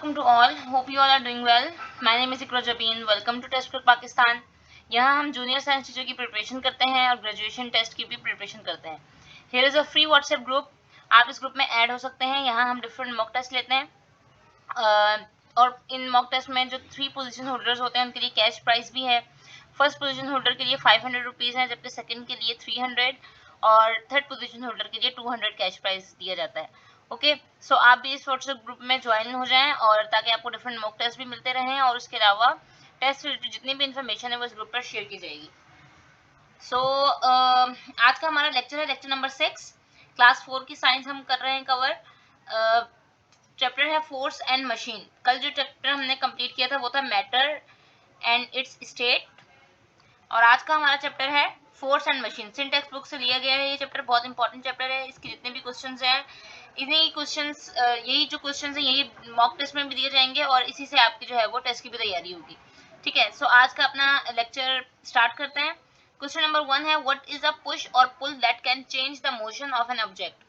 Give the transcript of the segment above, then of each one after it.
welcome to all. Hope you all are doing well. My name is Ikra Jabin. Welcome to Test Script Pakistan. यहाँ हम junior science teacher की preparation करते हैं और graduation test की भी preparation करते हैं. Here is a free WhatsApp group. आप इस ग्रुप में ऐड हो सकते हैं. यहाँ हम डिफरेंट मॉक टेस्ट लेते हैं और इन मॉक टेस्ट में जो 3 पोजीशन होल्डर्स होते हैं उनके लिए कैश प्राइस भी है. फर्स्ट पोजीशन होल्डर के लिए 500 रुपीज़ है, जबकि सेकंड के लिए 300 और थर्ड पोजीशन होल्डर के लिए 200 कैश प्राइस दिया जाता है. ओके, सो आप भी इस व्हाट्सएप ग्रुप में ज्वाइन हो जाएं और ताकि आपको डिफरेंट मॉक टेस्ट भी मिलते रहें और उसके अलावा टेस्ट रिलेटेड जितनी भी इन्फॉर्मेशन है वो इस ग्रुप पर शेयर की जाएगी. सो आज का हमारा लेक्चर है लेक्चर नंबर 6. क्लास 4 की साइंस हम कर रहे हैं कवर. चैप्टर है फोर्स एंड मशीन. कल जो चैप्टर हमने कंप्लीट किया था वो था मैटर एंड इट्स स्टेट और आज का हमारा चैप्टर है force and machine. Syntax book से लिया गया है. ये चैप्टर बहुत इंपॉर्टेंट चैप्टर है. इसके जितने भी क्वेश्चंस हैं इन्हीं क्वेश्चंस यही जो क्वेश्चंस हैं यही मॉक टेस्ट में भी दिए जाएंगे और इसी से आपकी जो है वो टेस्ट की भी तैयारी होगी. ठीक है, सो आज का अपना लेक्चर स्टार्ट करते हैं. क्वेश्चन नंबर 1 है what is a push or pull that can change the motion of an object.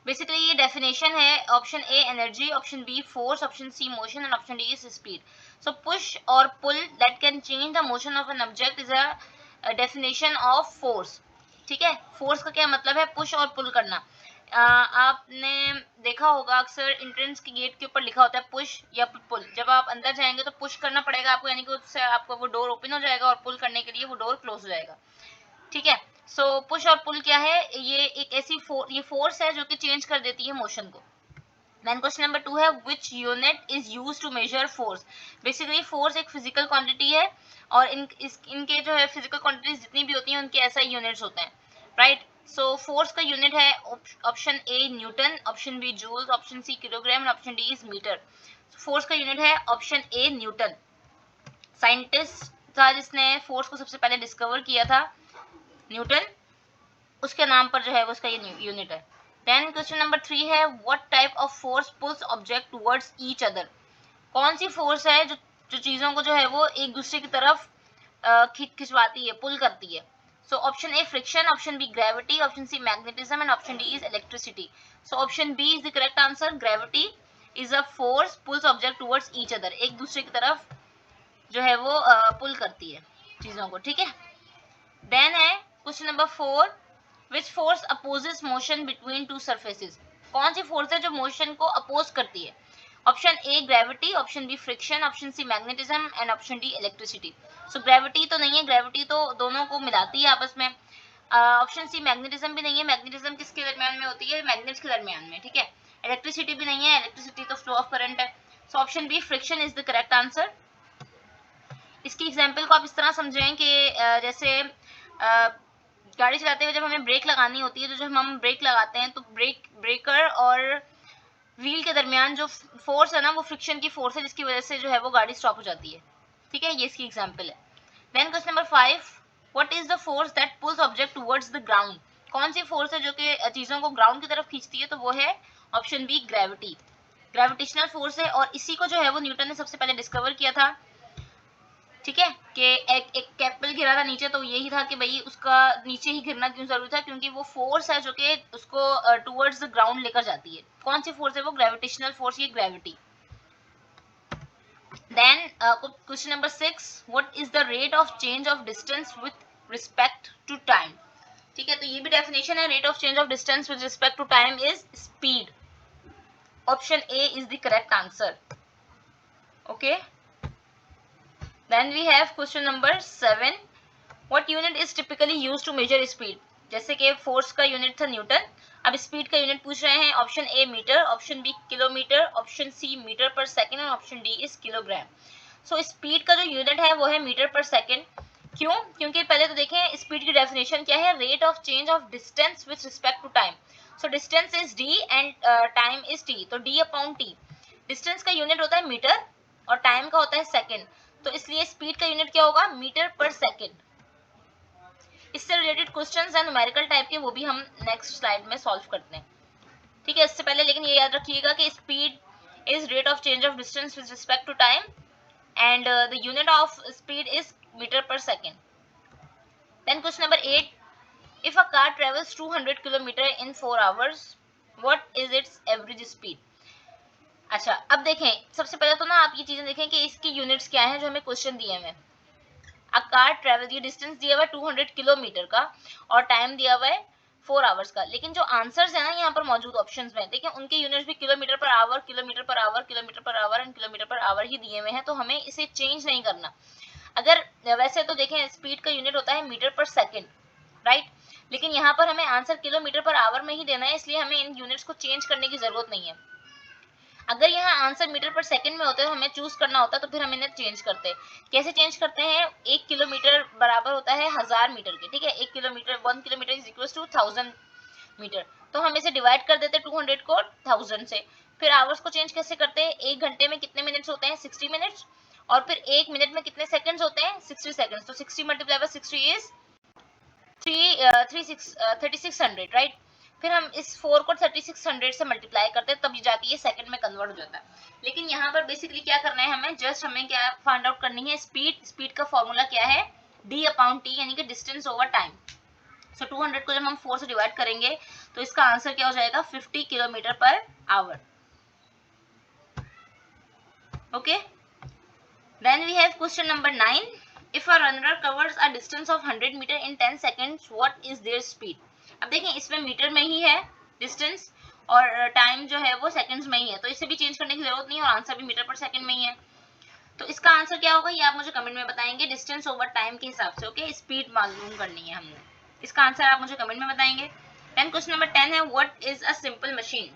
Basically ये डेफिनेशन है. Option A energy, option B force, option C motion and option D is speed. So push or pull that can change the motion of an object is a definition of force. ठीक है, force का क्या मतलब है? Push or पुल करना. आपने देखा होगा अक्सर एंट्रेंस के गेट के ऊपर लिखा होता है पुश या पुल. जब आप अंदर जाएंगे तो पुश करना पड़ेगा आपको, यानी कि उससे आपको वो डोर ओपन हो जाएगा और पुल करने के लिए वो डोर क्लोज हो जाएगा. ठीक है, सो पुश और पुल क्या है? ये एक ऐसी ये फोर्स है जो कि चेंज कर देती है मोशन को. देन क्वेश्चन नंबर 2 है which unit is use to measure force. Basically force एक फिजिकल क्वांटिटी है और इनके जो है फिजिकल क्वांटिटीज जितनी भी होती हैं उनके ऐसा यूनिट्स होते हैं. राइट, सो फोर्स का यूनिट है option A newton, option B joules, option C kilogram और option D is metre. Force का यूनिट है ऑप्शन ए न्यूटन. साइंटिस्ट था जिसने फोर्स को सबसे पहले डिस्कवर किया था, न्यूटन. उसके नाम पर जो है वो उसका ये यूनिट है. देन क्वेश्चन नंबर 3 है what type of force pulls object towards each other. कौन सी फोर्स है जो चीजों को जो है वो एक दूसरे की तरफ खिंचवाती है, पुल करती है. So option A friction, option B gravity, option C magnetism and option D is electricity. So option B is the correct answer. Gravity is a force pulls object towards each other. एक दूसरे की तरफ जो है वो पुल करती है चीजों को. ठीक है, देन है question number 4 which force opposes motion between two surfaces. कौन सी फोर्स है जो मोशन को अपोज करती है? Option A gravity, option B friction, option C magnetism and option D electricity. So gravity तो नहीं है, ग्रेविटी तो दोनों को मिलाती है आपस में. ऑप्शन सी मैग्नेटिज्म भी नहीं है, मैग्नेटिज्म किसके दरमियान में होती है? मैग्नेट्स के दरमियान में. ठीक है, इलेक्ट्रिसिटी भी नहीं है, इलेक्ट्रिसिटी तो फ्लो ऑफ करंट है. So option B friction is the correct answer. इसकी एग्जाम्पल को आप इस तरह समझें कि जैसे गाड़ी चलाते हुए जब हमें ब्रेक लगानी होती है तो जब हम ब्रेक लगाते हैं तो ब्रेकर और व्हील के दरमियान जो फोर्स है ना वो फ्रिक्शन की फोर्स है जिसकी वजह से जो है वो गाड़ी स्टॉप हो जाती है. ठीक है, ये इसकी एग्जाम्पल है. Then question number 5 what is the force that pulls object towards the ground. कौन सी फोर्स है जो कि चीजों को ग्राउंड की तरफ खींचती है? तो वो है option B gravity. Gravitational force है और इसी को जो है वो न्यूटन ने सबसे पहले डिस्कवर किया था. ठीक है, कि एक कैपिल गिरा था नीचे तो यही था कि भाई उसका नीचे ही गिरना क्यों जरूरी था, क्योंकि वो फोर्स है जो कि उसको टुवर्ड्स द ग्राउंड लेकर जाती है. कौन सी फोर्स है वो? ग्रेविटेशनल फोर्स, ये gravity. Then question number 6 what is the rate of change of distance with respect to time. ठीक है, तो ये भी डेफिनेशन है. Rate of change of distance with respect to time is speed. Option A is the correct answer. Okay, then we have question number 7 what unit is typically used to measure speed. जैसे कि force का unit था Newton, अब speed का unit पूछ रहे हैं. Option A metre, option B kilometre, option C metre per second और option D is kilogram. So speed का जो यूनिट है वो है मीटर पर सेकंड. क्यों? क्योंकि पहले तो देखें स्पीड की डेफिनेशन क्या है. Rate of change of distance with respect to time. So distance is D and time is T, तो डी अपॉन टी. डिस्टेंस का यूनिट होता है मीटर और टाइम का होता है सेकंड, तो इसलिए स्पीड का यूनिट क्या होगा? Metre per second. इससे रिलेटेड क्वेश्चंस हैं न्यूमेरिकल टाइप के, वो भी हम नेक्स्ट स्लाइड में सॉल्व करते हैं. ठीक है, इससे पहले लेकिन ये याद रखिएगा कि speed is rate of change of distance with respect to time and the unit of speed is metre per second. Then question number 8 if a car travels 200 kilometre in 4 hours what is its average speed. अच्छा अब देखें, सबसे पहले तो ना आप ये चीजें देखें कि इसकी यूनिट्स क्या है जो हमें क्वेश्चन दिए हुए। अ कार ट्रेवल, ये डिस्टेंस दिया हुआ है 200 किलोमीटर का और टाइम दिया हुआ है 4 आवर्स का, लेकिन जो आंसर्स है ना यहाँ पर मौजूद ऑप्शंस में, देखिए उनके यूनिट्स भी kilometre per hour, kilometre per hour, kilometre per hour and kilometre per hour ही दिए हुए हैं, तो हमें इसे चेंज नहीं करना। अगर वैसे तो देखें स्पीड का यूनिट होता है मीटर पर सेकेंड, राइट, लेकिन यहाँ पर हमें आंसर किलोमीटर पर आवर में ही देना है, इसलिए हमें इन यूनिट्स को चेंज करने की जरूरत नहीं है। अगर यहाँ आंसर मीटर पर सेकंड में होता है, हमें चूज करना होता है, तो फिर हम इन्हें चेंज करते हैं। कैसे चेंज करते हैं? 1 किलोमीटर बराबर होता है 1000 मीटर के, ठीक है, 1 kilometre 1 kilometre is equal to 1000 metre, तो हम इसे डिवाइड कर देते हैं 200 को 1000 से। फिर आवर्स को चेंज कैसे करते हैं? 1 घंटे में कितने मिनट्स होते हैं? 60 मिनट्स, और फिर 1 मिनट में कितने सेकंड्स होते हैं? 60 सेकंड्स, तो 60 मल्टीप्लाई बाय 60 इज 3600, राइट। फिर हम इस 4 को 3600 से मल्टीप्लाई करते हैं, तब जाके ये सेकंड में कन्वर्ट हो जाता है। लेकिन यहाँ पर बेसिकली क्या करना है हमें? जस्ट हमें क्या फाइंड आउट करनी है? स्पीड। स्पीड का फॉर्मूला क्या है? d अपॉन t, यानी कि डिस्टेंस ओवर टाइम। सो 200 को जब हम 4 से डिवाइड करेंगे तो इसका आंसर क्या हो जाएगा? 50 kilometre per hour. Okay, then we have question number 9। If a runner covers a distance of 100 meter in 10 seconds, what is their speed? अब देखें इसमें मीटर में ही है डिस्टेंस और टाइम जो है वो सेकंड्स में ही है, तो इसे भी चेंज करने की जरूरत नहीं है और आंसर भी मीटर पर सेकंड में ही है। तो इसका आंसर क्या होगा ये आप मुझे कमेंट में बताएंगे डिस्टेंस ओवर टाइम के हिसाब से। ओके, स्पीड मालूम करनी है हमने, इसका आंसर आप मुझे कमेंट में बताएंगे। देन क्वेश्चन नंबर 10 है, what is a simple machine?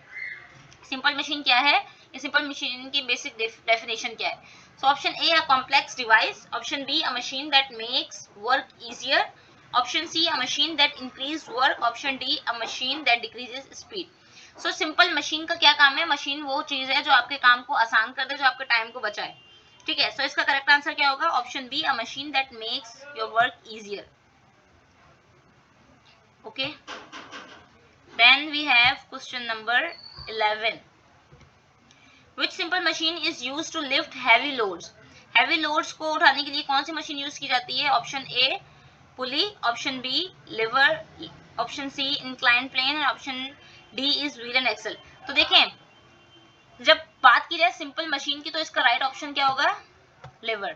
Simple machine क्या है? ये सिंपल मशीन की बेसिक डेफिनेशन क्या है? So option A, a complex device. Option B, a machine that makes work easier. Option C, a machine that increases work. Option D, a machine that decreases speed. So simple machine का क्या काम है? Machine वो चीज है जो आपके काम को आसान कर दे, जो आपके टाइम को बचाए, ठीक है। So इसका करेक्ट आंसर क्या होगा? Option B, a machine that makes your work easier. Okay. Then we have question number 11. Which simple machine is used to lift heavy loads? Heavy loads को उठाने के लिए कौन सी मशीन यूज की जाती है? Option A pulley, option B lever, option C incline plane और option D is wheel and axle. तो देखें जब बात की जाए सिंपल मशीन की तो इसका राइट ऑप्शन क्या होगा? लिवर,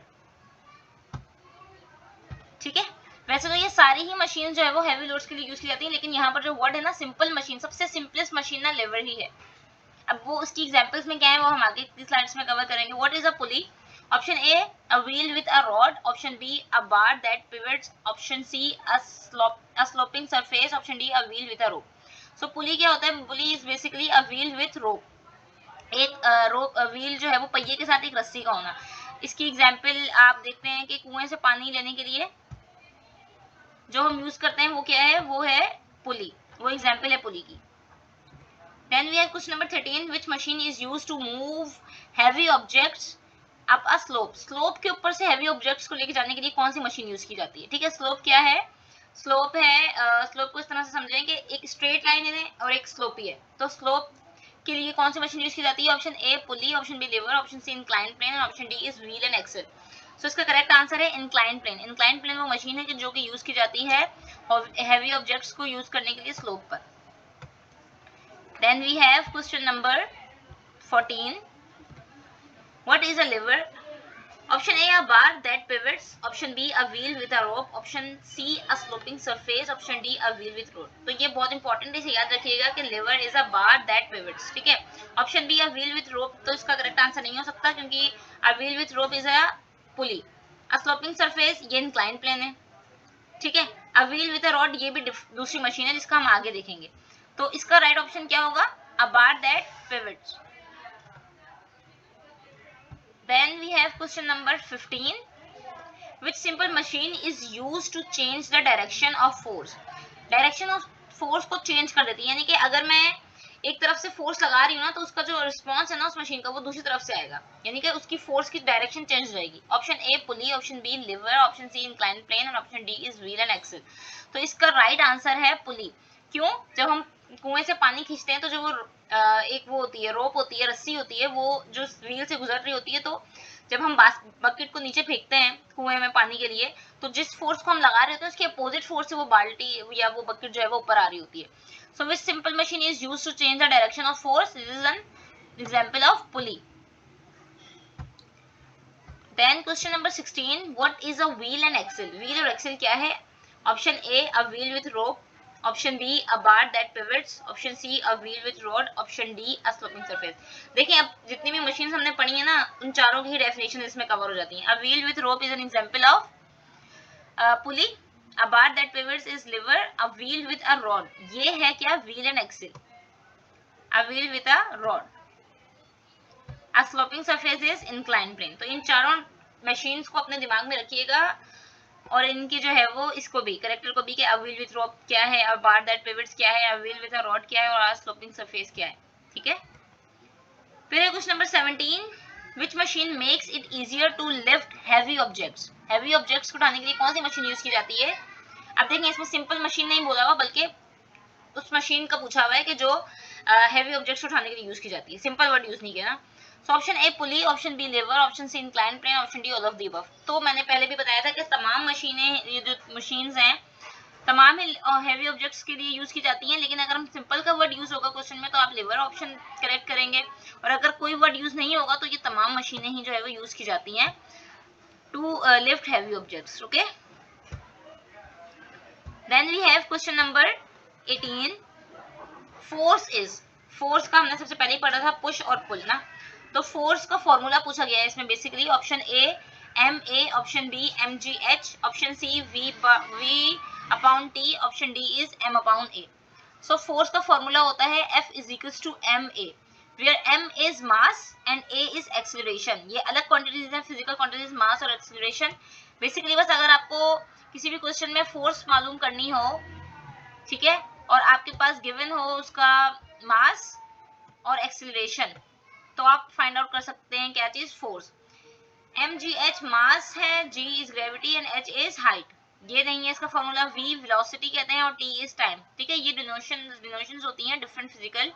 ठीक है। वैसे तो ये सारी ही मशीन जो है वो हैवी लोड्स के लिए यूज की जाती है, लेकिन यहाँ पर जो वर्ड है ना सिंपल मशीन, सबसे सिंपलेस्ट मशीन ना लिवर ही है। अब वो उसकी एग्जांपल्स में क्या है वो हम आगे की स्लाइड्स में कवर करेंगे। What is a pulley? Option A a wheel with a rod, option B a bar that pivots, option C a sloping surface, option D a wheel with a rope. So pulley क्या होता है? Pulley is basically a wheel with rope, एक rope wheel जो है वो पहिए के साथ एक रस्सी का होना। इसकी एग्जाम्पल आप देखते हैं कि कुएं से पानी लेने के लिए जो हम यूज करते हैं वो क्या है? वो है पुली, वो एग्जाम्पल है पुली की। Then we have question number 13. Which machine is used to move heavy objects up a slope? Slope के ऊपर से heavy objects को लेके जाने के लिए कौन सी मशीन यूज की जाती है? ठीक है, slope क्या है? slope है slope को इस तरह से समझें कि एक straight line है और एक slope ही है, तो slope के लिए कौन सी मशीन यूज की जाती है? Option A pulley, option B lever, option C incline plane और option D is wheel and axle. So इसका करेक्ट आंसर है इंक्लाइन प्लेन। इंक्लाइन प्लेन वो मशीन है कि जो कि यूज की जाती है और हैवी ऑब्जेक्ट्स को यूज करने के लिए स्लोप पर। Then we have question number 14. What is a lever? Option A, a bar that pivots. Option B, a wheel with a rope. Option C, a sloping surface. Option D, a wheel with rod. तो ये बहुत important है, इसे याद रखिएगा कि lever is a bar that pivots, ठीक है। Option B, a wheel with rope, तो इसका करेक्ट आंसर नहीं हो सकता क्योंकि a wheel with rope is a pulley. A sloping surface ये inclined plane है, ठीक है। a wheel with a rod ये भी दूसरी मशीन है जिसका हम आगे देखेंगे। तो इसका राइट ऑप्शन क्या होगा? A bar that pivots. Then we have question number 15. Which simple machine is used to change the direction of force? Direction of force को change कर देती है, यानी कि अगर मैं एक तरफ से फोर्स लगा रही हूँ ना तो उसका जो रिस्पॉन्स है ना उस मशीन का वो दूसरी तरफ से आएगा, यानी कि उसकी फोर्स की डायरेक्शन चेंज हो जाएगी। Option A pulley, option B lever, option C incline plane और option D is wheel and axle. तो इसका राइट आंसर है पुली। क्यों? जब हम कुएं से पानी खींचते हैं तो जो वो एक वो होती है रोप होती है, रस्सी होती है, वो जो व्हील से गुजर रही होती है, तो जब हम बकेट को नीचे फेंकते हैं कुएं में पानी के लिए तो जिस फोर्स को हम लगा रहे होते हैं उसके अपोजिट फोर्स से वो बाल्टी या वो बकेट जो है वो ऊपर आ रही होती है। So which simple machine is used to change the direction of force? This is an example of pulley. Then question number 16, what is a wheel and axle? Wheel और एक्सेल क्या है? Option A, a wheel with rope, option B, a bar that pivots, option C, a wheel with rod, option D, a sloping surface. देखिए अब जितनी भी machine हमने पढ़ी है ना, उन चारों की डेफिनेशन इसमें कवर हो जाती है। A wheel with rope is an example of pulley, a bar that pivots is lever, a wheel with a rod, ये है क्या? Wheel and axle. A wheel with a rod, a sloping surface is incline plane. तो इन चारों machines को अपने दिमाग में रखिएगा और इनकी जो है वो इसको भी करेक्टर को भी कि अ व्हील विथ रोप क्या है, अ बार दैट पिवट्स क्या है, a wheel with a rod क्या है और अ स्लोपिंग सरफेस क्या है। ठीक है। फिर है question number 17, which machine makes it easier to lift heavy objects? Heavy objects को उठाने के लिए कौन सी मशीन यूज की जाती है? अब देखें इसमें सिंपल मशीन नहीं बोला हुआ, बल्कि उस मशीन का पूछा हुआ है कि जो हैवी ऑब्जेक्ट्स उठाने के लिए यूज की जाती है। सिंपल वर्ड यूज नहीं किया ना। So option A pulley, option B lever, option C incline plane, option D all of the above. तो मैंने पहले भी बताया था कि तमाम मशीनें, ये जो मशीन्स हैं, तमाम हैवी ऑब्जेक्ट्स के लिए यूज की जाती हैं, लेकिन अगर हम सिंपल का वर्ड यूज होगा क्वेश्चन में तो आप लिवर ऑप्शन करेक्ट करेंगे, और अगर कोई वर्ड यूज नहीं होगा तो ये तमाम मशीनें ही जो है वो यूज की जाती हैं to lift heavy objects. Okay, then we have question number 18, force is. Force का हमने सबसे पहले ही पढ़ा था पुश और पुल ना। तो फोर्स का फॉर्मूला पूछा गया है इसमें basically. Option A M A, option B M G H, option C V upon T, option D is M upon A. So force का फॉर्मूला होता है F is equals to M A, where M is mass and A is acceleration. ये अलग quantities हैं, physical quantities मास और acceleration. Basically बस अगर आपको किसी भी क्वेश्चन में फोर्स मालूम करनी हो, ठीक है, और आपके पास गिवन हो उसका मास और एक्सीलरेशन, तो आप फाइंड आउट कर सकते हैं क्या चीज? Force. M G H mass है, G is gravity and H is height. ये नहीं है इसका फॉर्मूला। वी वेलोसिटी कहते हैं और टी इज टाइम। ठीक है, ये डिनोशंस होती हैं डिफरेंट फिजिकल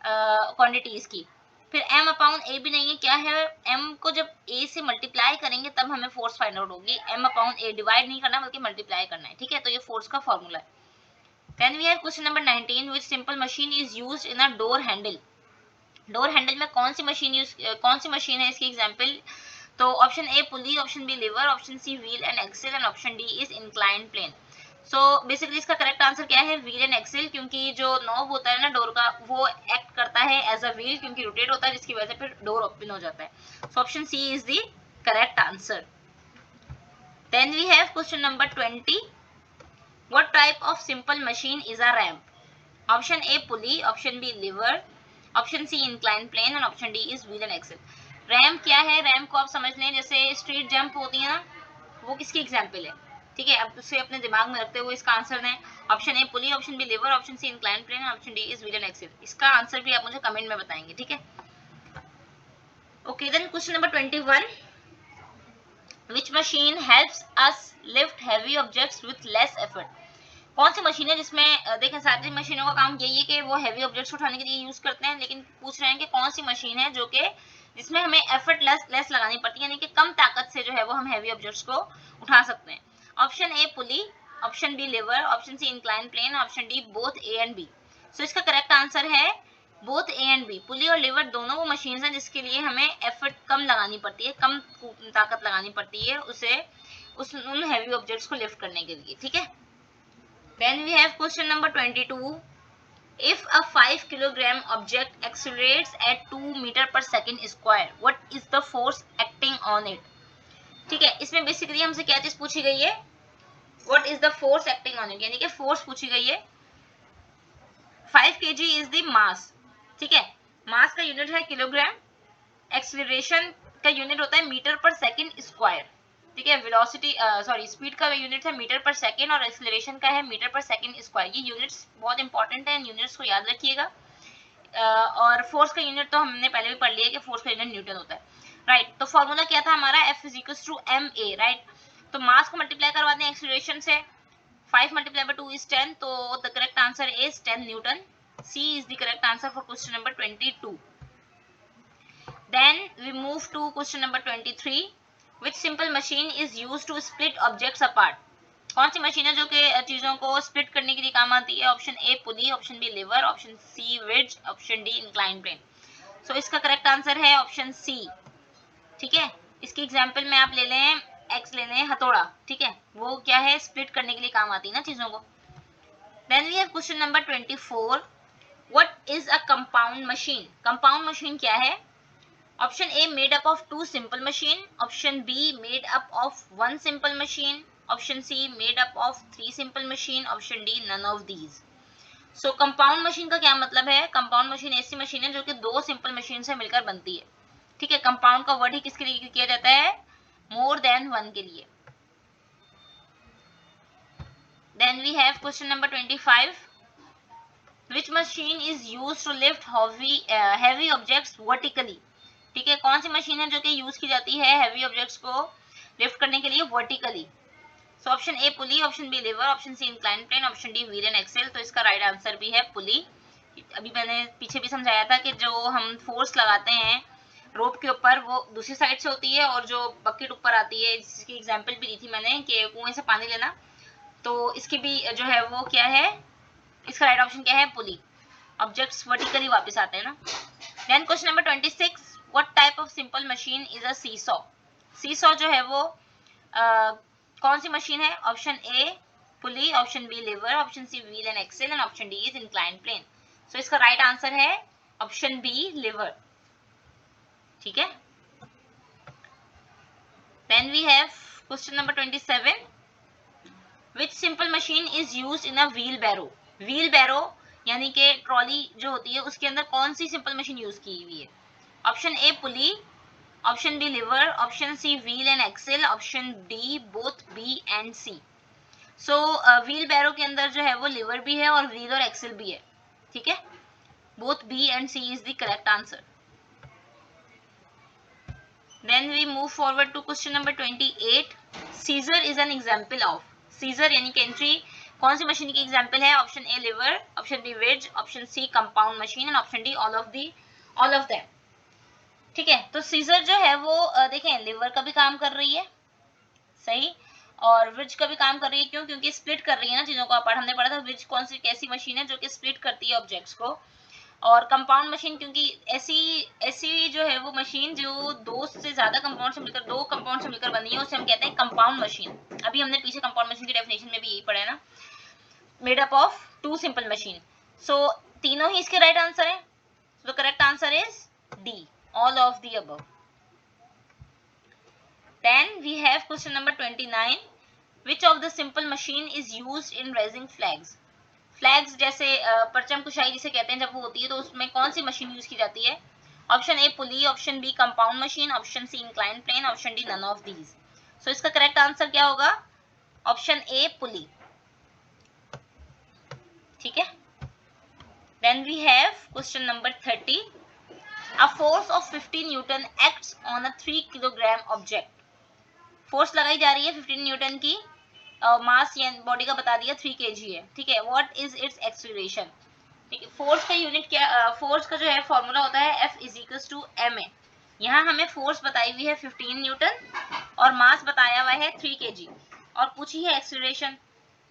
क्वांटिटीज की। फिर एम अपाउन ए भी नहीं है। क्या है? एम को जब ए से मल्टीप्लाई करेंगे तब हमें फोर्स फाइंड आउट होगी। एम अपाउन ए डिवाइड नहीं करना बल्कि मल्टीप्लाई करना है। ठीक है, तो ये फोर्स का फॉर्मूला है। Then we have question number 19, which simple machine is used in a door handle? Door handle में कौन सी मशीन है इसकी एग्जांपल? तो option A pulley, option B lever, option C wheel and axle and option D is incline plane. So basically इसका correct answer क्या है? Wheel and Excel, क्योंकि जो नॉब होता है ना डोर का, वो एक्ट करता है एज अ व्हील, क्योंकि रोटेट होता है, जिसकी वजह से फिर डोर ओपन हो जाता है। So option C is the correct answer. Then we have question number 20, what type of simple machine is a ramp? Option A pulley, option B lever, option C inclined plane and option D is wheel and axle. Ramp क्या है? Ramp को आप समझ लें जैसे street jump होती है ना, वो किसकी एग्जाम्पल है? ठीक है, अब उसे अपने दिमाग में रखते हुए इसका आंसर दें। Option A pulley, option B lever, option C incline plane, option D is wheel and axle. इसका आंसर भी आप मुझे कमेंट में बताएंगे। ठीक है, okay. Then question number 21, which machine helps us lift heavy objects with less effort? कौन सी मशीन है जिसमें देखें सारी मशीनों का काम यही है कि वो हैवी ऑब्जेक्ट्स उठाने के लिए यूज करते हैं, लेकिन पूछ रहे हैं कि कौन सी मशीन है जो कि जिसमें हमें एफर्ट लेस लगानी पड़ती है, यानी कि कम ताकत से जो है वो हम हैवी ऑब्जेक्ट्स को उठा सकते हैं। Option A pulley, option B lever, option C incline plane, option D both A and B. So इसका करेक्ट आंसर है both A and B. Pulley और लिवर दोनों वो मशीन हैं जिसके लिए हमें एफर्ट कम लगानी पड़ती है, कम ताकत लगानी पड़ती है उन हैवी ऑब्जेक्ट्स को लिफ्ट करने के लिए। ठीक है, then we have question number 22, if a 5 kilogram object accelerates at 2 meter per second square, what is the force acting on it? ठीक है, इसमें बेसिकली हमसे क्या चीज पूछी गई है? what is the force acting on it, यानी कि फोर्स पूछी गई है। 5 kg is the mass। ठीक है, मास का यूनिट है किलोग्राम, एक्सीलरेशन का यूनिट होता है मीटर पर सेकंड स्क्वायर। ठीक है, वेलोसिटी स्पीड का यूनिट है मीटर पर सेकंड और एक्सीलरेशन का है मीटर पर सेकंड स्क्वायर। ये यूनिट्स बहुत इंपॉर्टेंट है, यूनिट्स को याद रखिएगा। और फोर्स का यूनिट तो हमने पहले भी पढ़ लिया कि फोर्स का यूनिट न्यूटन होता है, राइट। तो फॉर्मूला क्या था हमारा? F is equals to M A, right. तो मास को मल्टीप्लाई करवा दें एक्सीलरेशन से, 5 multiplied by 2 is 10, तो the correct answer is 10 Newton. C is the correct answer for question number 22. Then we move to question number 23. Which simple machine is used to split objects apart? कौन सी machine है जो कि चीजों को split करने के लिए काम आती है? Option A pulley, option B lever, option C wedge, option D incline plane. So इसका करेक्ट आंसर है ऑप्शन सी। ठीक है, इसकी एग्जाम्पल में आप ले लें, एक्स ले लें हथौड़ा, ठीक है, वो क्या है, स्प्लिट करने के लिए काम आती है ना चीजों को। Then we have question number 24, what is a compound machine? Compound machine क्या है? Option A made up of 2 simple machine, option B made up of 1 simple machine, option C made up of 3 simple machine, option D none of these. So compound machine का क्या मतलब है? Compound machine ऐसी machine है जो कि 2 simple machine से मिलकर बनती है। ठीक है, कंपाउंड का वर्ड ही किसके लिए किया जाता है? मोर देन 1 के लिए। Then we have question number 25, which machine is used to lift heavy objects vertically? ठीक है, कौन सी मशीन है जो कि यूज की जाती है हैवी ऑब्जेक्ट्स को लिफ्ट करने के लिए vertically? So option A pulley, option B lever, option C incline plane, option D wheel and axle. तो इसका राइट आंसर भी है पुली। अभी मैंने पीछे भी समझाया था कि जो हम फोर्स लगाते हैं रोप के ऊपर वो दूसरी साइड से होती है, और जो बकेट ऊपर आती है, जिसकी एग्जांपल भी दी थी मैंने कि कुएं से पानी लेना, तो इसकी भी जो है वो क्या है, इसका राइट ऑप्शन क्या है? पुली। ऑब्जेक्ट्स वर्टिकली वापस आते हैं ना। Then question number 26, what type of simple machine is a seesaw? Seesaw जो है वो कौन सी मशीन है? Option A pulley, option B lever, option C wheel and axle, and option D is incline plane. So इसका right answer है option B lever. ठीक है, then we have question number 27, which simple machine is used in a wheelbarrow? Wheelbarrow यानी कि trolley जो होती है उसके अंदर कौन सी सिंपल मशीन यूज की हुई है? Option A pulley, option B lever, option C wheel and axle, option D both B and C. So wheelbarrow के अंदर जो है वो लिवर भी है और व्हील और एक्सेल भी है। ठीक है, both B and C is the correct answer. Then we move forward to question number 28, scissor is an example of? Scissor यानी कैंची कौन सी मशीन की एग्जाम्पल है? Option A lever, option B wedge, option C compound machine, and option D all of them. ठीक है, तो scissor जो है वो देखें लिवर का भी काम कर रही है, सही, और विज का भी काम कर रही है। क्यों? क्योंकि स्प्लिट कर रही है ना चीजों को। हमने पढ़ा था विज कौन सी कैसी मशीन है जो कि स्प्लिट करती है ऑब्जेक्ट्स को। और कंपाउंड मशीन क्योंकि ऐसी जो है वो मशीन जो 2 से ज्यादा कंपाउंड से मिलकर, 2 कंपाउंड से मिलकर बनी है, उसे हम कहते हैं कंपाउंड मशीन। अभी हमने पीछे कंपाउंड मशीन की डेफिनेशन में भी यही पढ़ा है ना, made up of 2 simple machine. So तीनों ही इसके राइट आंसर है। तो correct answer is D, all of the above. Then we have question number 29, which of the simple machine is used in raising flags? Flags जैसे परचम कुशाई जिसे कहते हैं जब वो होती है, तो उसमें कौन सी मशीन यूज की जाती है? Option A pulley, option B compound machine, option C incline plane, option D none of these. So इसका करेक्ट आंसर क्या होगा? Option A pulley. ठीक है, then we have question number 30, A force of 50 Newton acts on a 3 kilogram object. Force लगाई जा रही है 15 Newton की, मास या बॉडी का बता दिया 3 kg है। ठीक है, व्हाट इज इट्स एक्सीलरेशन? ठीक है, फोर्स का यूनिट क्या, फोर्स का जो है फॉर्मूला होता है F = ma। यहाँ हमें फोर्स बताई हुई है 15 न्यूटन और मास बताया हुआ है 3 kg, और पूछी है एक्सीलरेशन।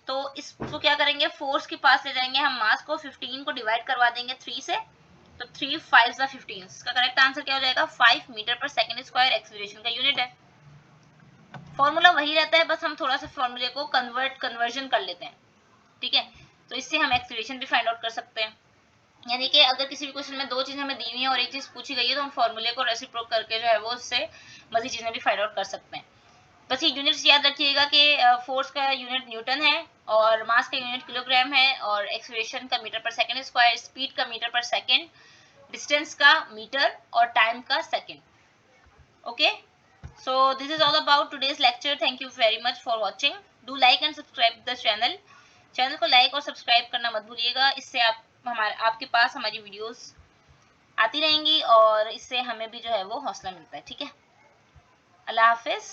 तो इसको क्या करेंगे, फोर्स के पास ले जाएंगे हम मास को, 15 को डिवाइड करवा देंगे 3 से, तो 3 5 15। इसका करेक्ट आंसर क्या हो जाएगा? 5 metre per second square acceleration का यूनिट है। फॉर्मूला वही रहता है, बस हम थोड़ा सा फॉर्मूले को कन्वर्जन कर लेते हैं। ठीक है, तो इससे हम एक्सीलरेशन भी फाइंड आउट कर सकते हैं। यानी कि अगर किसी भी क्वेश्चन में 2 चीजें हमें दी हुई हैं और एक चीज पूछी गई है, तो हम फॉर्मूले को रेसिप्रोक करके जो है वो उससे मजीद चीजें भी फाइंड आउट कर सकते हैं। बस ये यूनिट्स याद रखिएगा कि फोर्स का यूनिट न्यूटन है, और मास का यूनिट किलोग्राम है, और एक्सीलरेशन का metre per second square, speed का मीटर पर सेकंड, डिस्टेंस का मीटर, और टाइम का second. Okay, so this is all about today's lecture. Thank you very much for watching. Do like and subscribe the channel. Channel को like और subscribe करना मत भूलिएगा। इससे आपके पास हमारी वीडियोस आती रहेंगी, और इससे हमें भी जो है वो हौसला मिलता है। ठीक है, अल्लाह हाफिज।